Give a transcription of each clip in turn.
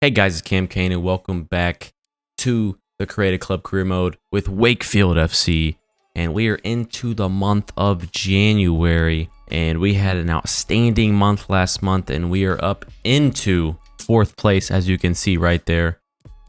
Hey guys, it's Cam Kane and welcome back to the Creative Club Career Mode with Wakefield FC. And we are into the month of January. And we had an outstanding month last month and we are up into 4th place, as you can see right there.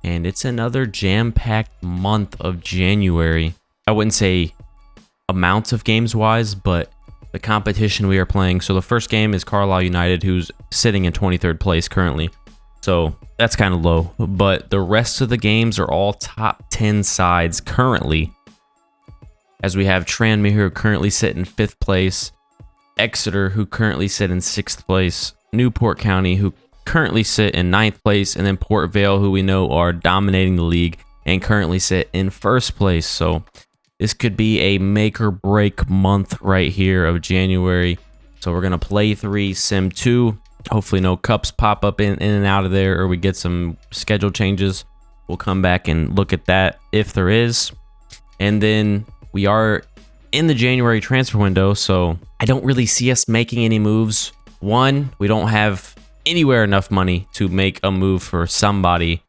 And it's another jam-packed month of January. I wouldn't say amounts of games wise, but the competition we are playing. So the first game is Carlisle United, who's sitting in 23rd place currently. So that's kind of low, but the rest of the games are all top 10 sides currently. As we have Tranmere, who currently sit in 5th place, Exeter, who currently sit in 6th place, Newport County, who currently sit in 9th place, and then Port Vale, who we know are dominating the league and currently sit in 1st place. So this could be a make or break month right here of January. So we're going to play 3, Sim 2. Hopefully no cups pop up in and out of there, or we get some schedule changes. We'll come back and look at that if there is. And then we are in the January transfer window, so I don't really see us making any moves. One, we don't have anywhere enough money to make a move for somebody.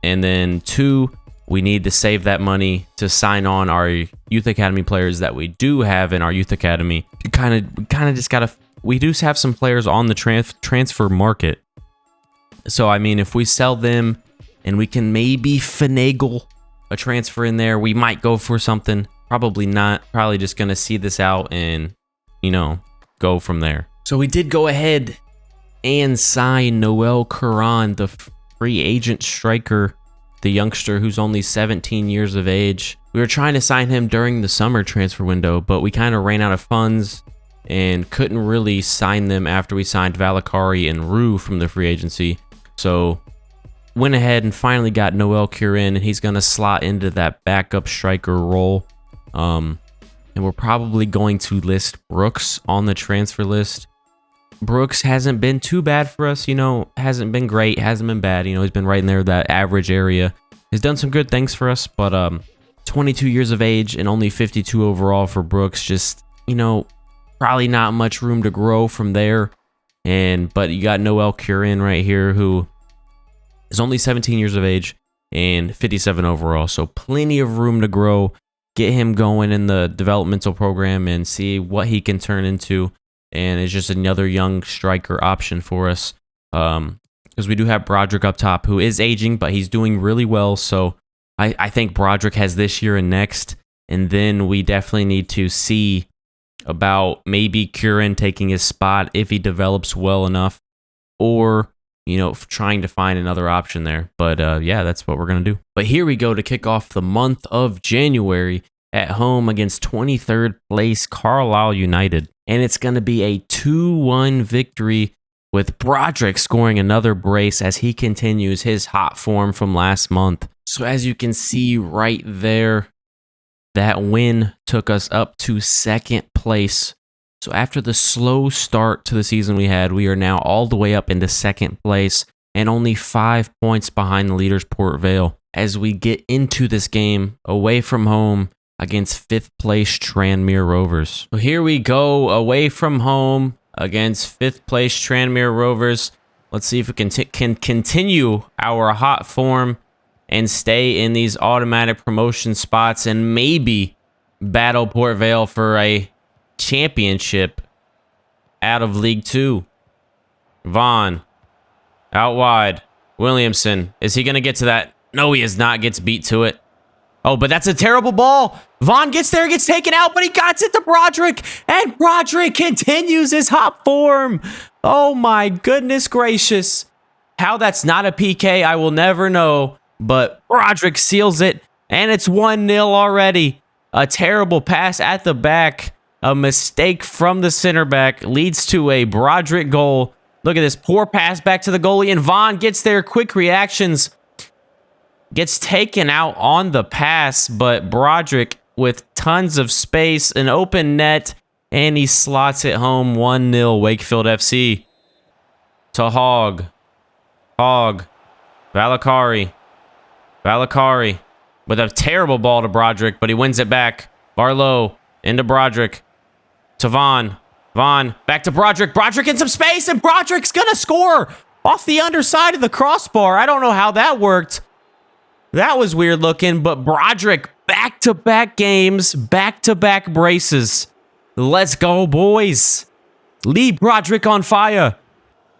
And then 2, we need to save that money to sign on our youth academy players that we do have in our youth academy. We kind of just gotta. We do have some players on the transfer market. So, I mean, if we sell them and we can maybe finagle a transfer in there, we might go for something. Probably not. Probably just going to see this out and, go from there. So, we did go ahead and sign Noel Curran, the free agent striker, the youngster who's only 17 years of age. We were trying to sign him during the summer transfer window, but we kind of ran out of funds and couldn't really sign them after we signed Vale and Rue from the free agency. So went ahead and finally got Noel Curran, and he's going to slot into that backup striker role. And we're probably going to list Brooks on the transfer list. Brooks hasn't been too bad for us, hasn't been great, hasn't been bad. He's been right in there, that average area. He's done some good things for us, but 22 years of age and only 52 overall for Brooks. Just, probably not much room to grow from there. But you got Noel Curran right here, who is only 17 years of age and 57 overall. So plenty of room to grow. Get him going in the developmental program and see what he can turn into. And it's just another young striker option for us. Because we do have Broderick up top, who is aging, but he's doing really well. So I think Broderick has this year and next. And then we definitely need to see about maybe Curran taking his spot if he develops well enough, or trying to find another option there. But yeah, that's what we're gonna do. But here we go to kick off the month of January at home against 23rd place Carlisle United, and it's gonna be a 2-1 victory with Broderick scoring another brace as he continues his hot form from last month. So as you can see right there, that win took us up to 2nd place. So after the slow start to the season we had, we are now all the way up into 2nd place and only 5 points behind the leaders, Port Vale, as we get into this game away from home against 5th place Tranmere Rovers. So here we go, away from home against 5th place Tranmere Rovers. Let's see if we can continue our hot form and stay in these automatic promotion spots and maybe battle Port Vale for a championship out of League 2. Vaughn, out wide. Williamson, is he going to get to that? No, he is not. Gets beat to it. Oh, but that's a terrible ball. Vaughn gets there, gets taken out, but he got it to Broderick, and Broderick continues his hot form. Oh my goodness gracious. How that's not a PK, I will never know. But Broderick seals it, and it's 1-0 already. A terrible pass at the back. A mistake from the center back leads to a Broderick goal. Look at this poor pass back to the goalie, and Vaughn gets there. Quick reactions. Gets taken out on the pass, but Broderick with tons of space, an open net, and he slots it home. 1-0 Wakefield FC. To Hogg. Valakari with a terrible ball to Broderick, but he wins it back. Barlow into Broderick. To Vaughn. Back to Broderick. Broderick in some space, and Broderick's going to score. off the underside of the crossbar. I don't know how that worked. That was weird looking, but Broderick, back-to-back games, back-to-back braces. Let's go, boys. Lee Broderick on fire.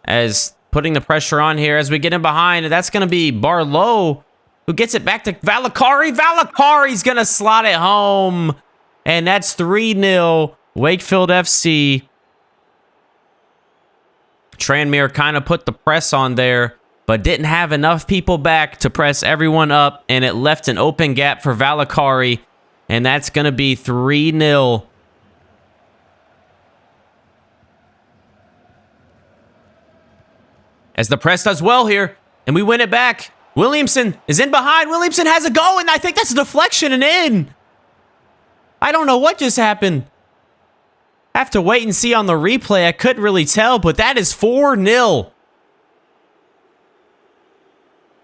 As putting the pressure on here as we get in behind, and that's going to be Barlow, who gets it back to Valakari. Valakari's going to slot it home, and that's 3-0 Wakefield FC. Tranmere kind of put the press on there, but didn't have enough people back to press everyone up, and it left an open gap for Valakari, and that's going to be 3-0. As the press does well here, and we win it back. Williamson is in behind. Williamson has a go, and I think that's a deflection and in. I don't know what just happened. I have to wait and see on the replay. I couldn't really tell, but that is 4-0.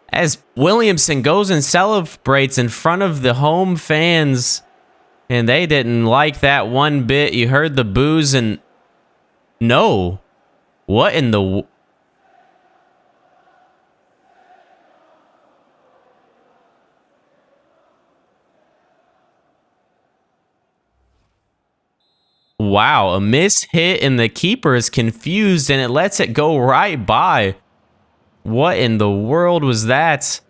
As Williamson goes and celebrates in front of the home fans, and they didn't like that one bit. You heard the boos and... No. What in the... Wow, a miss hit and the keeper is confused and it lets it go right by. What in the world was that?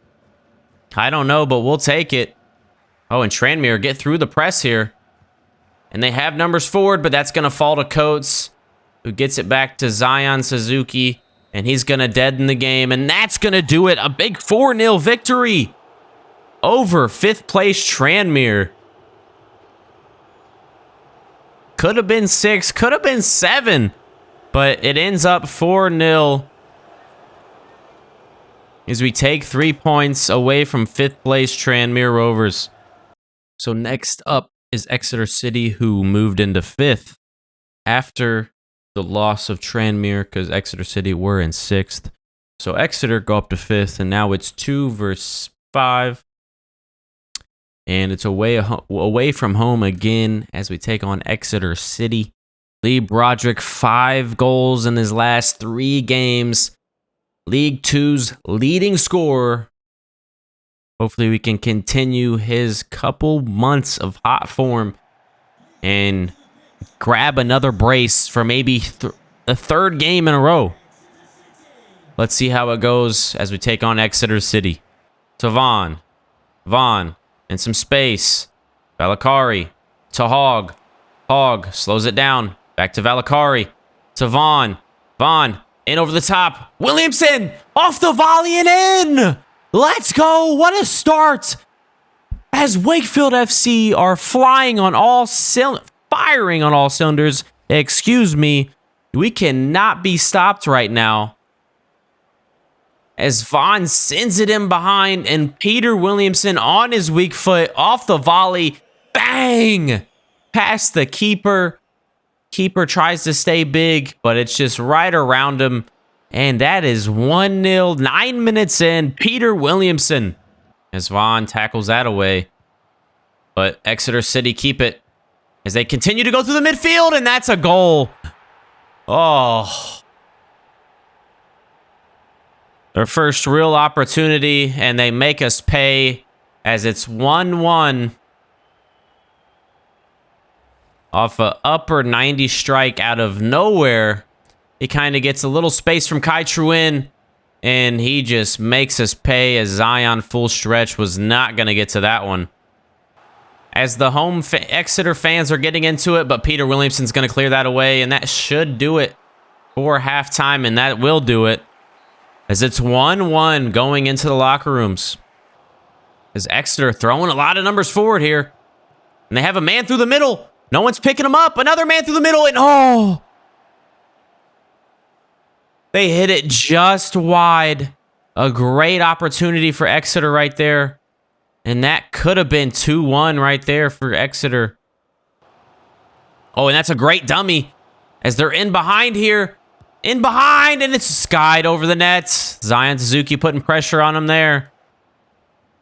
I don't know, but we'll take it. Oh, and Tranmere get through the press here. And they have numbers forward, but that's going to fall to Coates, who gets it back to Zion Suzuki, and he's going to deaden the game, and that's going to do it. A big 4-0 victory over 5th place Tranmere. Could have been 6, could have been 7, but it ends up 4-0 as we take 3 points away from 5th place Tranmere Rovers. So next up is Exeter City, who moved into 5th after the loss of Tranmere because Exeter City were in 6th. So Exeter go up to 5th, and now it's 2 versus 5. And it's away from home again as we take on Exeter City. Lee Broderick, 5 goals in his last 3 games. League Two's leading scorer. Hopefully we can continue his couple months of hot form and grab another brace for maybe the 3rd game in a row. Let's see how it goes as we take on Exeter City. To Vaughn. And some space. Valakari to Hogg. Hogg slows it down. Back to Valakari. To Vaughn. Vaughn in over the top. Williamson off the volley and in. Let's go. What a start. As Wakefield FC are firing on all cylinders. Excuse me. We cannot be stopped right now. As Vaughn sends it in behind, and Peter Williamson on his weak foot, off the volley, bang! Past the keeper. Keeper tries to stay big, but it's just right around him. And that is 1-0, 9 minutes in, Peter Williamson. As Vaughn tackles that away. But Exeter City keep it as they continue to go through the midfield, and that's a goal. Oh... Their first real opportunity, and they make us pay as it's 1-1 off a upper 90 strike out of nowhere. He kind of gets a little space from Kai Truin, and he just makes us pay as Zion full stretch was not going to get to that one. As the home Exeter fans are getting into it, but Peter Williamson's going to clear that away, and that should do it for halftime, and that will do it. As it's 1-1 going into the locker rooms. As Exeter throwing a lot of numbers forward here. And they have a man through the middle. No one's picking him up. Another man through the middle. And oh! They hit it just wide. A great opportunity for Exeter right there. And that could have been 2-1 right there for Exeter. Oh, and that's a great dummy. As they're in behind here. In behind, and it's skied over the net. Zion Suzuki putting pressure on him there.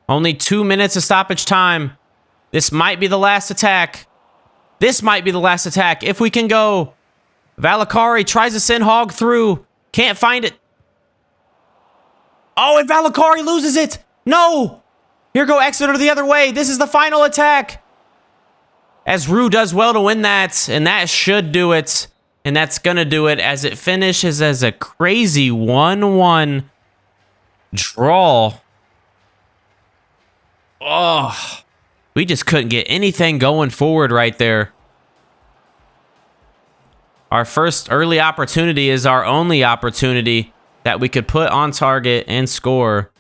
Only 2 minutes of stoppage time. This might be the last attack. This might be the last attack, if we can go. Valakari tries to send Hogg through. Can't find it. Oh, and Valakari loses it. No. Here go Exeter the other way. This is the final attack. As Rue does well to win that, and that should do it. And that's going to do it as it finishes as a crazy 1-1 draw. Oh, we just couldn't get anything going forward right there. Our first early opportunity is our only opportunity that we could put on target and score.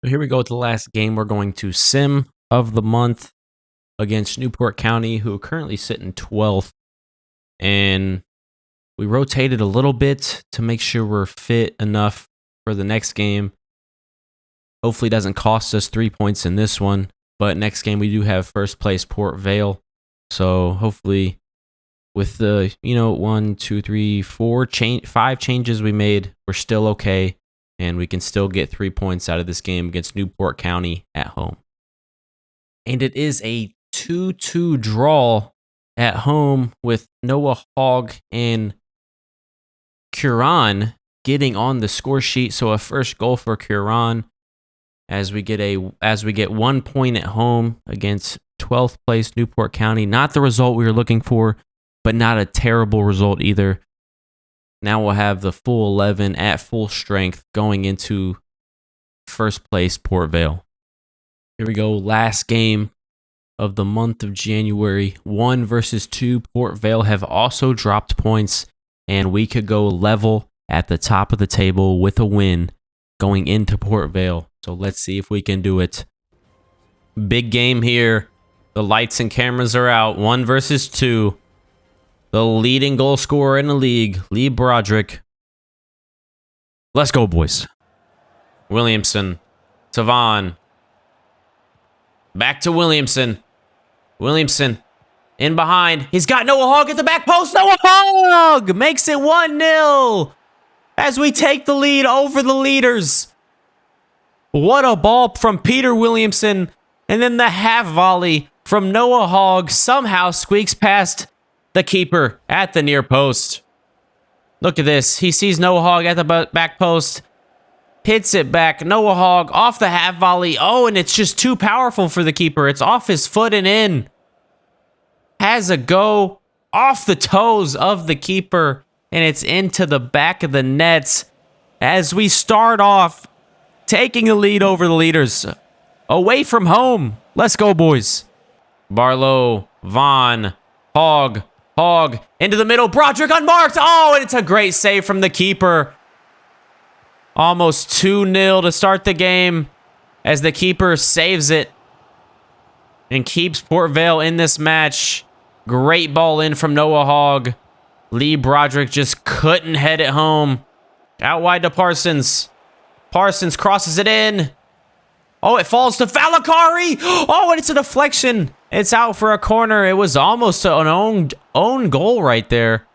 So here we go with the last game. We're going to Sim of the Month against Newport County, who are currently sitting 12th. And we rotated a little bit to make sure we're fit enough for the next game. Hopefully it doesn't cost us 3 points in this one. But next game we do have first place Port Vale. So hopefully with the, 5 changes we made, we're still okay. And we can still get 3 points out of this game against Newport County at home. And it is a 2-2 draw at home with Noah Hogg and Curon getting on the score sheet. So a first goal for Curon as we get 1 point at home against 12th place Newport County. Not the result we were looking for, but not a terrible result either. Now we'll have the full 11 at full strength going into first place Port Vale. Here we go. Last game of the month of January. 1 versus 2. Port Vale have also dropped points, and we could go level at the top of the table with a win going into Port Vale. So let's see if we can do it. Big game here. The lights and cameras are out. 1 versus 2. The leading goal scorer in the league, Lee Broderick. Let's go, boys. Williamson. Tavon. Back to Williamson. Williamson in behind. He's got Noah Hogg at the back post. Noah Hogg makes it 1-0 as we take the lead over the leaders. What a ball from Peter Williamson. And then the half volley from Noah Hogg somehow squeaks past the keeper at the near post. Look at this. He sees Noah Hogg at the back post. Hits it back. Noah Hogg off the half volley. Oh, and it's just too powerful for the keeper. It's off his foot and in. Has a go off the toes of the keeper. And it's into the back of the nets as we start off taking the lead over the leaders. Away from home. Let's go, boys. Barlow, Vaughn, Hogg into the middle. Broderick unmarked. Oh, and it's a great save from the keeper. Almost 2-0 to start the game as the keeper saves it and keeps Port Vale in this match. Great ball in from Noah Hogg. Lee Broderick just couldn't head it home. Out wide to Parsons. Parsons crosses it in. Oh, it falls to Valakari. Oh, and it's a deflection. It's out for a corner. It was almost an own goal right there.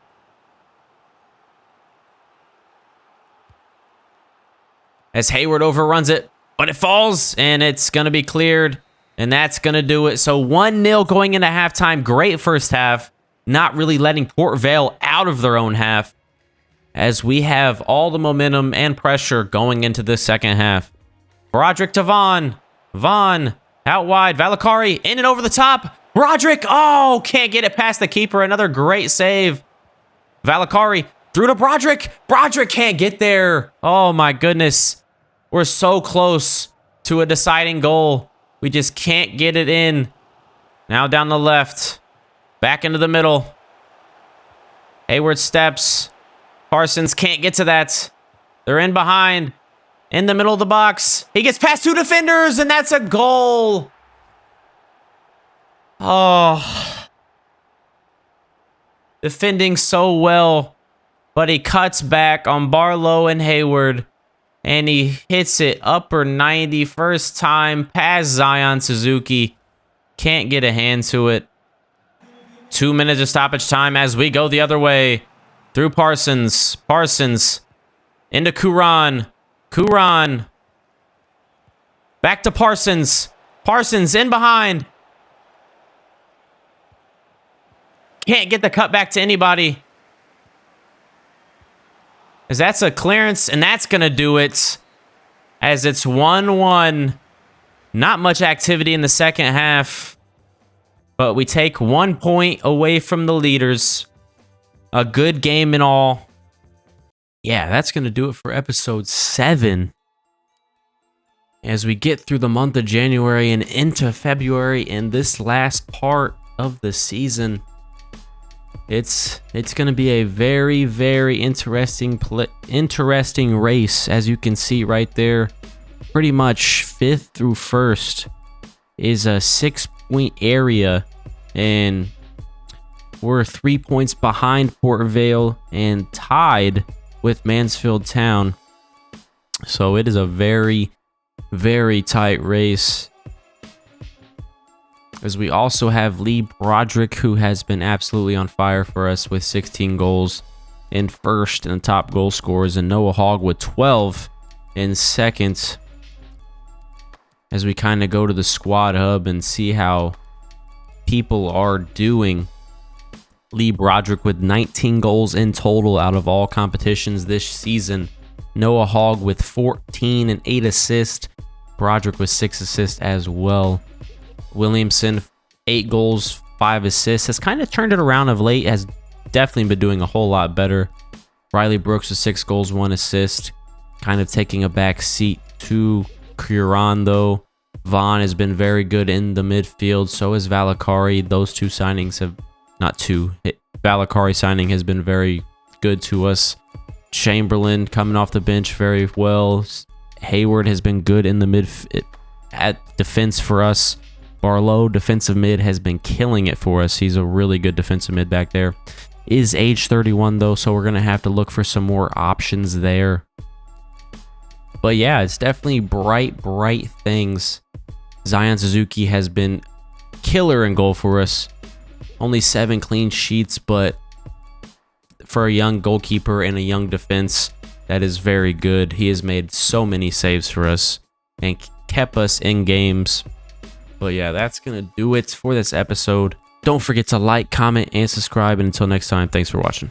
As Hayward overruns it, but it falls, and it's going to be cleared, and that's going to do it. So 1-0 going into halftime. Great first half. Not really letting Port Vale out of their own half, as we have all the momentum and pressure going into the second half. Broderick to Vaughn. Vaughn out wide. Valakari in and over the top. Broderick. Oh, can't get it past the keeper. Another great save. Valakari through to Broderick. Broderick can't get there. Oh, my goodness. We're so close to a deciding goal. We just can't get it in. Now down the left. Back into the middle. Hayward steps. Parsons can't get to that. They're in behind. In the middle of the box. He gets past 2 defenders, and that's a goal. Oh. Defending so well. But he cuts back on Barlow and Hayward. And he hits it upper 90 first time past Zion Suzuki. Can't get a hand to it. 2 minutes of stoppage time as we go the other way. Through Parsons. Parsons. Into Curon. Curon. Back to Parsons. Parsons in behind. Can't get the cut back to anybody. As that's a clearance, and that's going to do it. as it's 1-1. Not much activity in the second half, but we take 1 point away from the leaders. A good game in all. Yeah, that's going to do it for episode 7. As we get through the month of January and into February and this last part of the season, it's going to be a very, very interesting race. As you can see right there, pretty much 5th through 1st is a 6-point area, and we're 3 points behind Port Vale and tied with Mansfield Town. So it is a very, very tight race. As we also have Lee Broderick, who has been absolutely on fire for us with 16 goals in first and the top goal scorers, and Noah Hogg with 12 in second. As we kind of go to the squad hub and see how people are doing. Lee Broderick with 19 goals in total out of all competitions this season. Noah Hogg with 14 and 8 assists. Broderick with 6 assists as well. Williamson, 8 goals, 5 assists. Has kind of turned it around of late. Has definitely been doing a whole lot better. Riley Brooks with 6 goals, 1 assist. Kind of taking a back seat to Curon, though. Vaughn has been very good in the midfield. So is Valakari. Those two signings have... Not two. Valakari signing has been very good to us. Chamberlain coming off the bench very well. Hayward has been good in the at defense for us. Barlow, defensive mid, has been killing it for us. He's a really good defensive mid back there. Is age 31 though, so we're going to have to look for some more options there. But yeah, it's definitely bright things. Zion Suzuki has been killer in goal for us. Only 7 clean sheets, but for a young goalkeeper and a young defense, that is very good. He has made so many saves for us and kept us in games. But yeah, that's going to do it for this episode. Don't forget to like, comment, and subscribe. And until next time, thanks for watching.